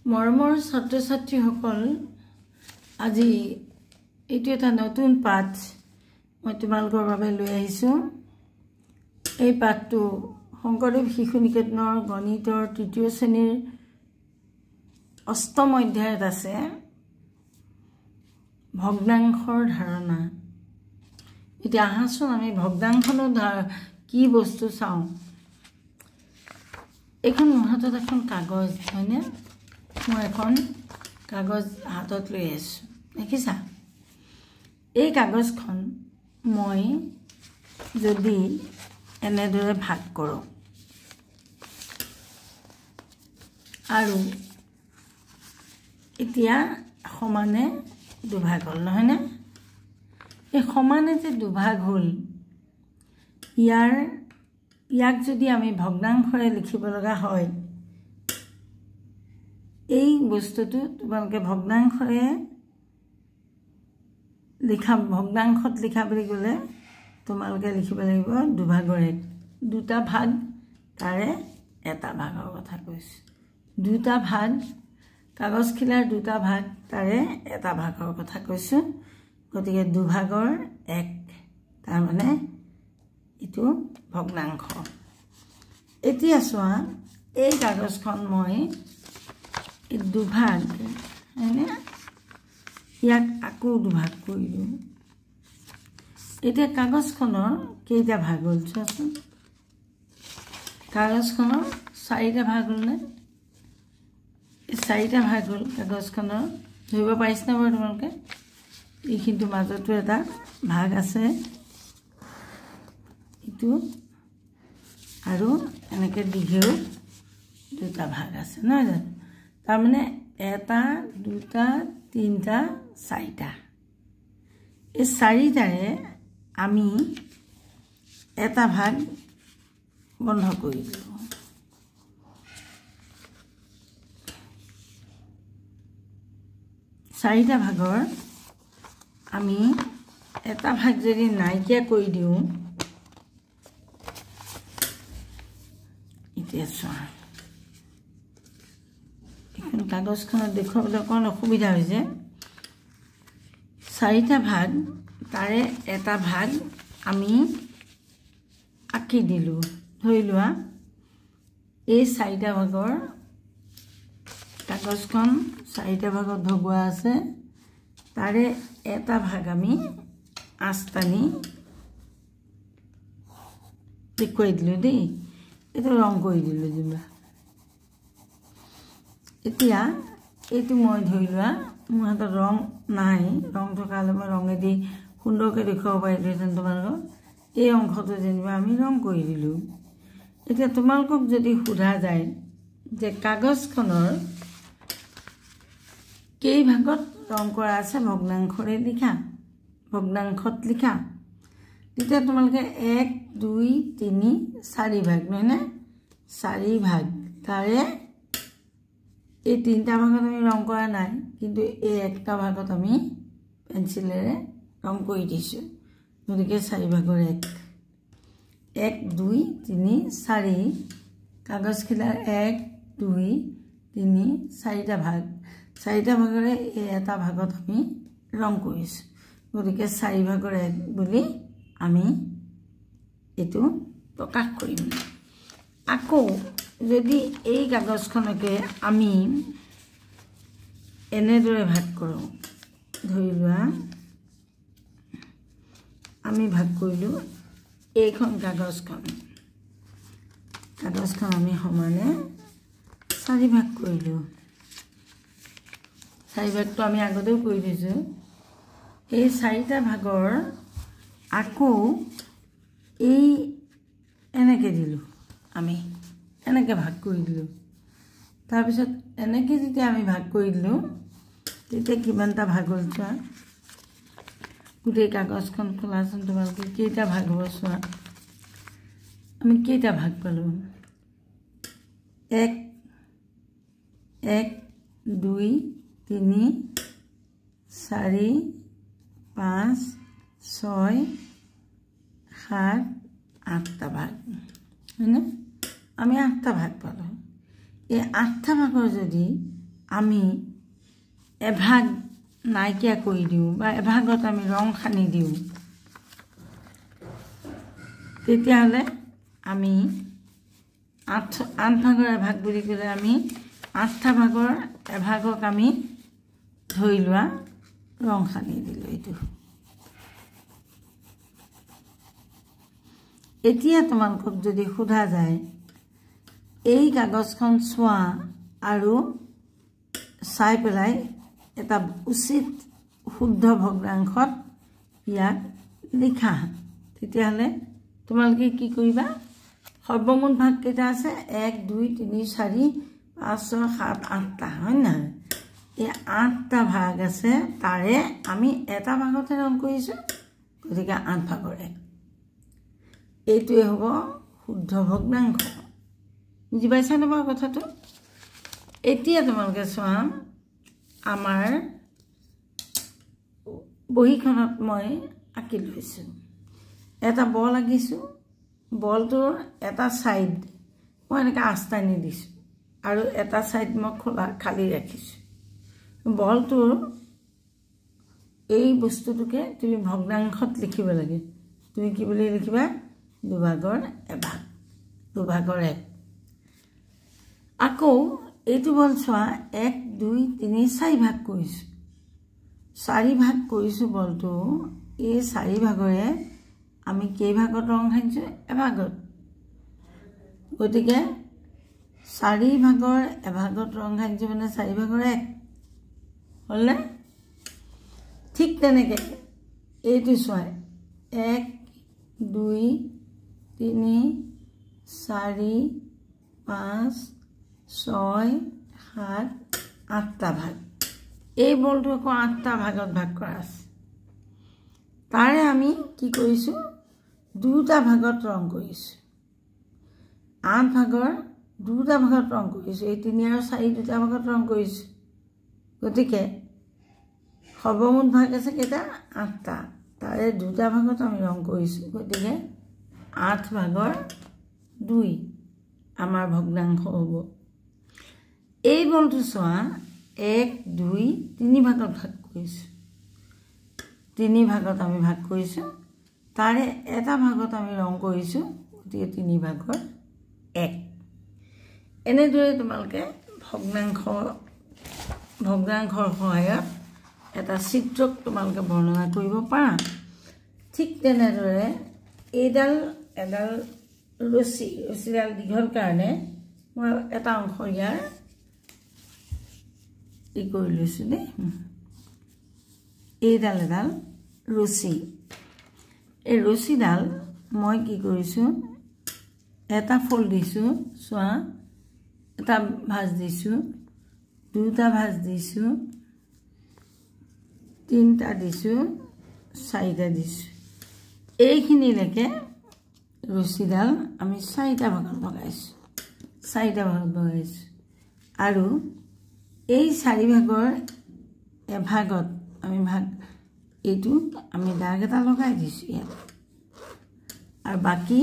মৰমৰ ছাত্ৰ ছাত্ৰীসকল আজি এইটো এটা নতুন পাঠ মই তোমালোকৰ বাবে লৈ আহিছো এই পাঠটো শংকৰদেৱ শিশু নিকেতনৰ গণিতৰ তৃতীয় শ্ৰেণীৰ অষ্টম অধ্যায়ত আছে ভগ্নাংশৰ ধাৰণা এতিয়া আহাচোন আমি ভগ্নাংশৰ কি বস্তু চাওঁ এখন হাতত এখন কাগজ হয়নে মই এখন কাগজ হাতত লৈ আছো দেখিছা এই কাগজখন মই যদি এনেদৰে ভাগ কৰোঁ আৰু এতিয়া সমানে দুভাগ হ'ল নহয় না এই সমানে যে দুভাগ হ'ল ইয়াক যদি আমি ভগ্নাংশৰে লিখিব লগা হয় এই বস্তুটো তোমালোকে ভগ্নাংশৰে ভগ্নাংশত লিখা বুলি ক'লে তোমালোকে লিখিব লাগিব দুভাগৰ দুটা ভাগ তাৰে এটা ভাগৰ কথা কৈছো দুটা ভাগ কাগজখিলাৰ দুটা ভাগ তাৰে এটা ভাগৰ কথা কৈছো গতিকে দুভাগৰ এক তাৰ মানে ইটো ভগ্নাংশ এতিয়া চোৱা এই কাগজখন মই দুভাগ হয়নে ইয়াক আকৌ দুভাগ কৰি দিওঁ এতিয়া কাগজখনৰ কেইটা ভাগ হ'ল চোৱাচোন কাগজখনৰ চাৰিটা ভাগ হ'লনে চাৰিটা ভাগ হ'ল কাগজখনৰ ধৰিব পাৰিছনে বাৰু তোমালোকে এইখিনিটো মাজতো এটা ভাগ আছে ইটো আৰু এনেকৈ দীঘেও দুটা ভাগ আছে নহয় জানো তাৰমানে এটা দুটা তিনিটা চাৰিটা এই চাৰিটাৰে আমি এটা ভাগ বন্ধ কৰি দিওঁ চাৰিটা ভাগৰ আমি এটা ভাগ যদি নাইকিয়া কৰি দিওঁ এতিয়া চোৱা এখন কাগজখনত দেখুৱাবলৈ অকণ অসুবিধা হৈছে চাৰিটা ভাগ তাৰে এটা ভাগ আমি আঁকি দিলোঁ ধৰি লোৱা এই চাৰিটা ভাগৰ কাগজখন চাৰিটা ভাগত ভগোৱা আছে তাৰে এটা ভাগ আমি আঁচটানি দেখুৱাই দিলোঁ দেই এইটো ৰং কৰি দিলোঁ যেনিবা এতিয়া এইটো মই ধৰি লোৱা মোৰ হাতত ৰং নাই ৰং থকা হ'লে মই ৰঙেদি সুন্দৰকৈ দেখুৱাব পাৰিলোহেঁতেন তোমালোকক এই অংশটো যেনিবা আমি ৰং কৰি দিলোঁ এতিয়া তোমালোকক যদি সোধা যায় যে কাগজখনৰ কেই ভাগত ৰং কৰা আছে ভগ্নাংশৰে লিখা ভগ্নাংশত লিখা তেতিয়া তোমালোকে 1 2 3 4 ভাগ নহয়নে 4 ভাগ তাৰে এই তিনিটা ভাগত আমি ৰং কৰা নাই কিন্তু এই একটা ভাগত আমি পেন্সিলেৰে ৰং কৰি দিছোঁ গতিকে 4 ভাগৰ 1 2 3 4 কাগজখিলাৰ 1 2 3 4টা ভাগ চাৰিটা ভাগৰে এই এটা ভাগত আমি ৰং কৰিছোঁ গতিকে 4 ভাগৰ 1 বুলি আমি এইটো প্ৰকাশ কৰিম আকৌ যদি এই কাগজখনকে আমি এনেদৰে ভাগ কৰোঁ ধৰি লোৱা আমি ভাগ কৰিলোঁ এইখন কাগজখন আমি সমানে 4 ভাগ কৰিলোঁ 4 ভাগটো আমি আগতেও কৰি দিছোঁ এই 4টা ভাগৰ আকৌ এই এনেকৈ দিলোঁ আমি এনেকৈ ভাগ কৰি দিলোঁ তাৰপিছত এনেকৈ যেতিয়া আমি ভাগ কৰি দিলোঁ তেতিয়া কিমানটা ভাগ হ'ল চোৱা গোটেই কাগজখন খোলাচোন তোমালোকে কেইটা ভাগ হ'ব চোৱা আমি কেইটা ভাগ পালোঁ 1 1 2 3 4 5 6 7 8টা ভাগ হয়নে আমি 8টা ভাগ পালোঁ এই 8টা ভাগৰ যদি আমি এভাগ নাইকিয়া কৰি দিওঁ বা এভাগত আমি ৰং সানি দিওঁ তেতিয়াহ'লে আমি 8 ভাগৰ এভাগ বুলি ক'লে আমি 8টা ভাগৰ এভাগক আমি ধৰি লোৱা ৰং সানি দিলোঁ এইটো এতিয়া তোমালোকক যদি সোধা যায় এই কাগজখন চোৱা আৰু চাই পেলাই এটা উচিত শুদ্ধ ভগ্নাংশত ইয়াক লিখা তেতিয়াহ'লে তোমালোকে কি কৰিবা সৰ্বমুঠ ভাগ কেইটা আছে 1 2 3 4 5 6 7 8টা হয় না এই 8টা ভাগ আছে তাৰে আমি এটা ভাগতে ৰং কৰিছোঁ গতিকে 8 ভাগৰ 1 এইটোৱে হ'ব শুদ্ধ ভগ্নাংশ বুজি পাইছানে বাৰু কথাটো এতিয়া তোমালোকে চোৱা আমাৰ বহীখনত মই আঁকি লৈছোঁ এটা বল আঁকিছোঁ বলটোৰ এটা সাইড মই এনেকৈ আস্তানি দিছোঁ আৰু এটা সাইড মই খোলা খালি ৰাখিছোঁ বলটোৰ এই বস্তুটোকে তুমি ভগ্নাংশত লিখিব লাগে তুমি কি বুলি লিখিবা দুভাগৰ এভাগ দুভাগৰ 1 আকৌ এইটো বল চোৱা 1 2 3 4 ভাগ কৰিছোঁ 4 ভাগ কৰিছোঁ বলটো এই 4 ভাগৰে আমি কেই ভাগত ৰং সানিছোঁ এভাগত গতিকে 4 ভাগৰ এভাগত ৰং সানিছোঁ মানে 4 ভাগৰ 1 হ'লনে ঠিক তেনেকৈ এইটো চোৱা 1 2 3 4 5 6 7 8টা ভাগ এই বলটো আকৌ 8টা ভাগত ভাগ কৰা আছে তাৰে আমি কি কৰিছোঁ দুটা ভাগত ৰং কৰিছোঁ 8 ভাগৰ দুটা ভাগত ৰং কৰিছোঁ এই 3 আৰু 4 দুটা ভাগত ৰং কৰিছোঁ গতিকে সৰ্বমুঠ ভাগ আছে কেইটা 8টা তাৰে দুটা ভাগত আমি ৰং কৰিছোঁ গতিকে 8 ভাগৰ 2 আমাৰ ভগ্নাংশ হ'ব এই বলটো চোৱা 1 2 3 ভাগত ভাগ কৰিছোঁ 3 ভাগত আমি ভাগ কৰিছোঁ তাৰে এটা ভাগত আমি ৰং কৰিছোঁ গতিকে 3 ভাগৰ 1 এনেদৰে তোমালোকে ভগ্নাংশৰ সহায়ত এটা চিত্ৰক তোমালোকে বৰ্ণনা কৰিব পাৰা ঠিক তেনেদৰে এডাল ৰছীডাল দীঘল কাৰণে মই এটা অংশ ইয়াৰ কৰি লৈছোঁ দেই এডাল ৰছী এই ৰছীডাল মই কি কৰিছোঁ এটা ফল্ড দিছোঁ চোৱা এটা ভাঁজ দিছোঁ দুটা ভাঁজ দিছোঁ তিনিটা দিছোঁ চাৰিটা দিছোঁ এইখিনিলৈকে ৰছীডাল আমি 4টা ভাগত ভগাইছোঁ আৰু এই 4 ভাগৰ এভাগত আমি এইটো আমি দাগ এটা লগাই দিছোঁ ইয়াত আৰু বাকী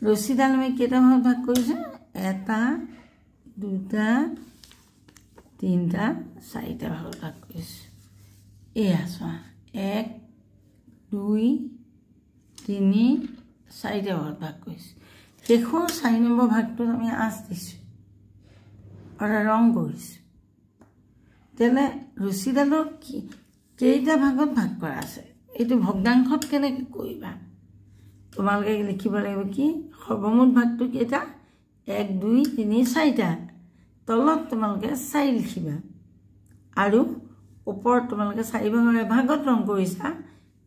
ৰছীডাল আমি কেইটা ভাগত ভাগ কৰিছোঁ 1 2 3 4টা ভাগত ভাগ কৰিছোঁ এয়া চোৱা 1 2 3 4টা ভাগত ভাগ কৰিছোঁ শেষৰ 4 নম্বৰ ভাগটোত আমি আঁচ দিছোঁ আৰু ৰং কৰিছোঁ তেনে ৰছীডালৰ কেইটা ভাগত ভাগ কৰা আছে এইটো ভগ্নাংশত কেনেকৈ কৰিবা তোমালোকে লিখিব লাগিব কি সৰ্বমুঠ ভাগটো কেইটা 1 2 3 4টা তলত তোমালোকে 4 লিখিবা আৰু ওপৰত তোমালোকে 4 ভাগৰ এভাগত ৰং কৰিছা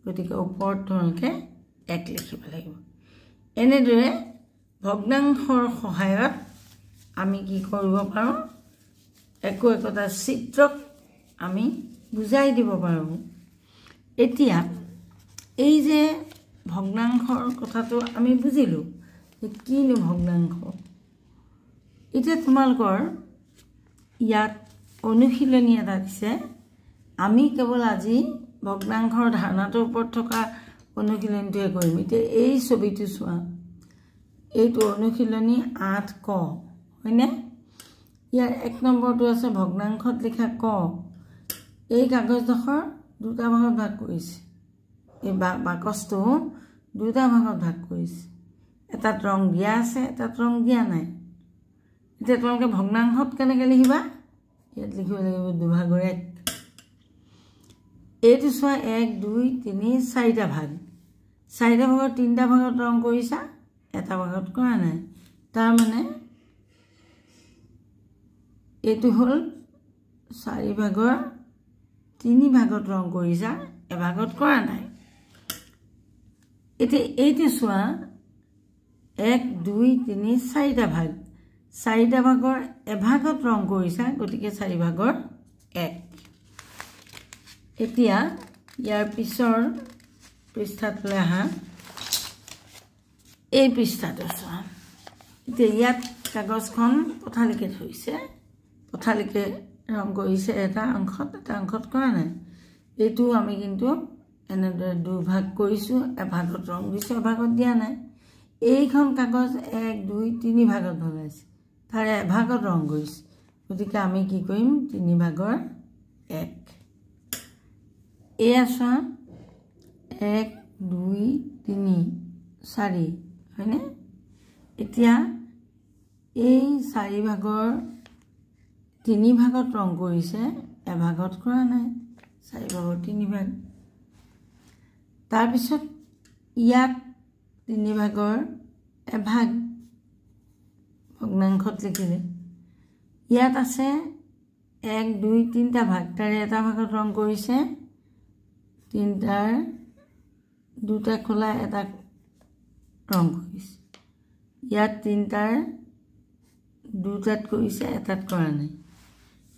গতিকে ওপৰত তোমালোকে 1 লিখিব লাগিব এনেদৰে ভগ্নাংশৰ সহায়ত আমি কি কৰিব পাৰোঁ একোটা চিত্ৰক আমি বুজাই দিব পাৰোঁ এতিয়া এই যে ভগ্নাংশৰ কথাটো আমি বুজিলোঁ যে কিনো ভগ্নাংশ এতিয়া তোমালোকৰ ইয়াত অনুশীলনী এটা দিছে আমি কেৱল আজি ভগ্নাংশৰ ধাৰণাটোৰ ওপৰত থকা অনুশীলনীটোৱে কৰিম এতিয়া এই ছবিটো চোৱা এইটো অনুশীলনী 8 ক হয়নে ইয়াৰ 1 নম্বৰটো আছে ভগ্নাংশত লিখা ক এই কাগজডোখৰ দুটা ভাগত ভাগ কৰিছে এই বাকচটো দুটা ভাগত ভাগ কৰিছে এটাত ৰং দিয়া আছে এটাত ৰং দিয়া নাই এতিয়া তোমালোকে ভগ্নাংশত কেনেকৈ লিখিবা ইয়াত লিখিব লাগিব দুভাগৰ 1 এইটো চোৱা 1 2 3 4টা ভাগ 4টা ভাগৰ 3টা ভাগত ৰং কৰিছা এটা ভাগত কৰা নাই তাৰ মানে এইটো হল 4 ভাগৰ 3 ভাগত ৰং কৰিছা এভাগত কৰা নাই এতিয়া এইটো চোৱা 1 2 3 4টা ভাগ 4টা ভাগৰ এভাগত ৰং কৰিছা গতিকে 4 ভাগৰ 1 এতিয়া ইয়াৰ পিছৰ পৃষ্ঠাটোলৈ আহা এই পৃষ্ঠাটো চোৱা এতিয়া ইয়াত কাগজখন পথালিকে থৈছে পথালিকে ৰং কৰিছে এটা অংশত কৰা নাই এইটো আমি কিন্তু এনেদৰে দুভাগ কৰিছোঁ এভাগত ৰং দিছোঁ এভাগত দিয়া নাই এইখন কাগজ 1 2 3 ভাগত ভগাইছে তাৰে এভাগত ৰং কৰিছে গতিকে আমি কি কৰিম 3 ভাগৰ 1 এয়া চোৱা 1 2 3 4 হয়নে এতিয়া এই 4 ভাগৰ 3 ভাগত ৰং কৰিছে এভাগত কৰা নাই 4 ভাগৰ 3 ভাগ তাৰপিছত ইয়াত 3 ভাগৰ এভাগ ভগ্নাংশত লিখিলে ইয়াত আছে 1 2 3টা ভাগ তাৰে এটা ভাগত ৰং কৰিছে 3টাৰ দুটা খোলা এটা ৰং কৰিছে ইয়াত 3টাৰ দুটাত কৰিছে এটাত কৰা নাই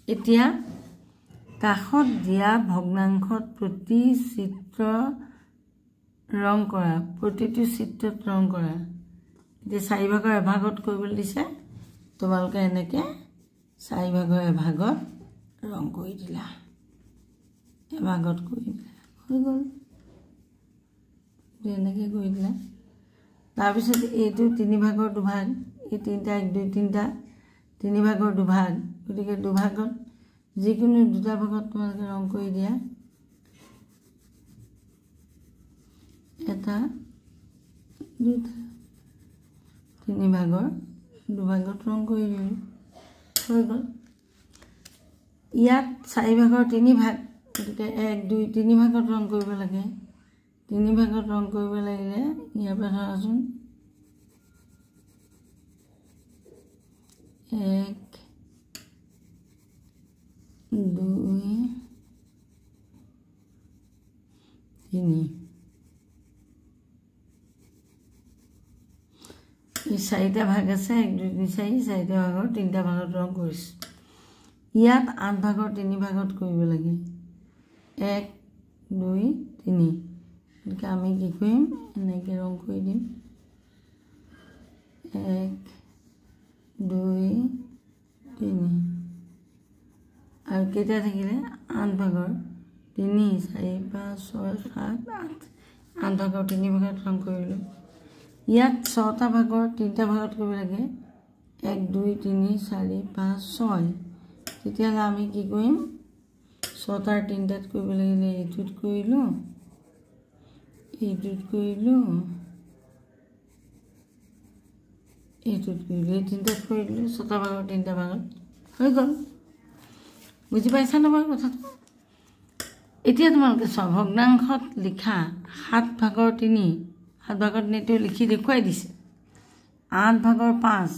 এতিয়া কাষত দিয়া ভগ্নাংশত প্ৰতি চিত্ৰ ৰং কৰা প্ৰতিটো চিত্ৰত ৰং কৰা এতিয়া 4 ভাগৰ এভাগত কৰিবলৈ দিছে তোমালোকে এনেকৈ 4 ভাগৰ এভাগত ৰং কৰি দিলা এভাগত কৰি দিলা হৈ গ'ল এনেকৈ কৰি দিলা তাৰপিছত এইটো 3 ভাগৰ দুভাগ এই 3টা 1 2 3টা 3 ভাগৰ দুভাগ গতিকে দুভাগত যিকোনো দুটা ভাগত তোমালোকে ৰং কৰি দিয়া এটা দুটা 3 ভাগৰ দুভাগত ৰং কৰি দিলোঁ হৈ গ'ল ইয়াত 4 ভাগৰ 3 ভাগ গতিকে 1 2 3 ভাগত ৰং কৰিব লাগে 3 ভাগত ৰং কৰিব লাগিলে ইয়াৰ পৰা ধৰাচোন 1 2 3 এই 4টা ভাগ আছে 1 2 3 4 4টা ভাগৰ 3টা ভাগত ৰং কৰিছোঁ ইয়াত 8 ভাগৰ 3 ভাগত কৰিব লাগে 1 2 3 গতিকে আমি কি কৰিম এনেকৈ ৰং কৰি দিম 1 2 3 আৰু কেইটা থাকিলে 8 ভাগৰ 3 4 5 6 7 8 ভাগৰ 3 ভাগত ৰং কৰিলোঁ ইয়াত 6টা ভাগৰ 3টা ভাগত কৰিব লাগে 1 2 3 4 5 6 তেতিয়াহ'লে আমি কি কৰিম 6টাৰ 3টাত কৰিব লাগিলে এইটোত কৰিলোঁ এইটোত কৰিলোঁ এইটোত কৰিলোঁ এই 3টাত কৰি দিলোঁ 6টা ভাগৰ 3টা ভাগত হৈ গ'ল বুজি পাইছা নহয় কথাটো এতিয়া তোমালোকে চোৱা ভগ্নাংশত লিখা 7 ভাগৰ 3 7 ভাগত নেটো লিখি দেখুৱাই দিছে 8 ভাগৰ 5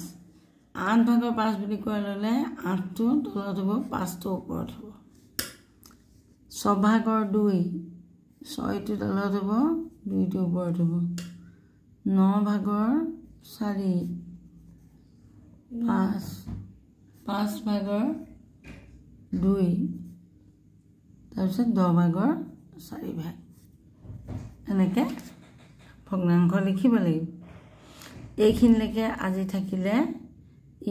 8 ভাগৰ 5 বুলি কোৱা ল'লে 8টো তলত হ'ব 5টো ওপৰত হ'ব 6 ভাগৰ 2 6টো তলত হ'ব 2টো ওপৰত হ'ব 9 ভাগৰ 4 5 ভাগৰ 2 তাৰপিছত 10 ভাগৰ 4 ভাগ এনেকৈ ভগ্নাংশ লিখিব লাগিব এইখিনিলৈকে আজি থাকিলে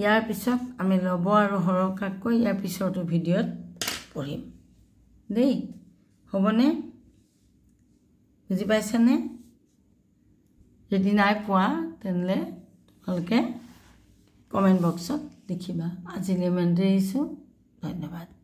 ইয়াৰ পিছত আমি লব আৰু হৰকাকৈ ইয়াৰ পিছৰটো ভিডিঅ'ত পঢ়িম দেই হ'বনে বুজি পাইছানে যদি নাই পোৱা তেনলে তোমালোকে কমেন্ট বক্সত লিখিবা আজিলৈ ইমানতে এৰিছোঁ ধন্যবাদ।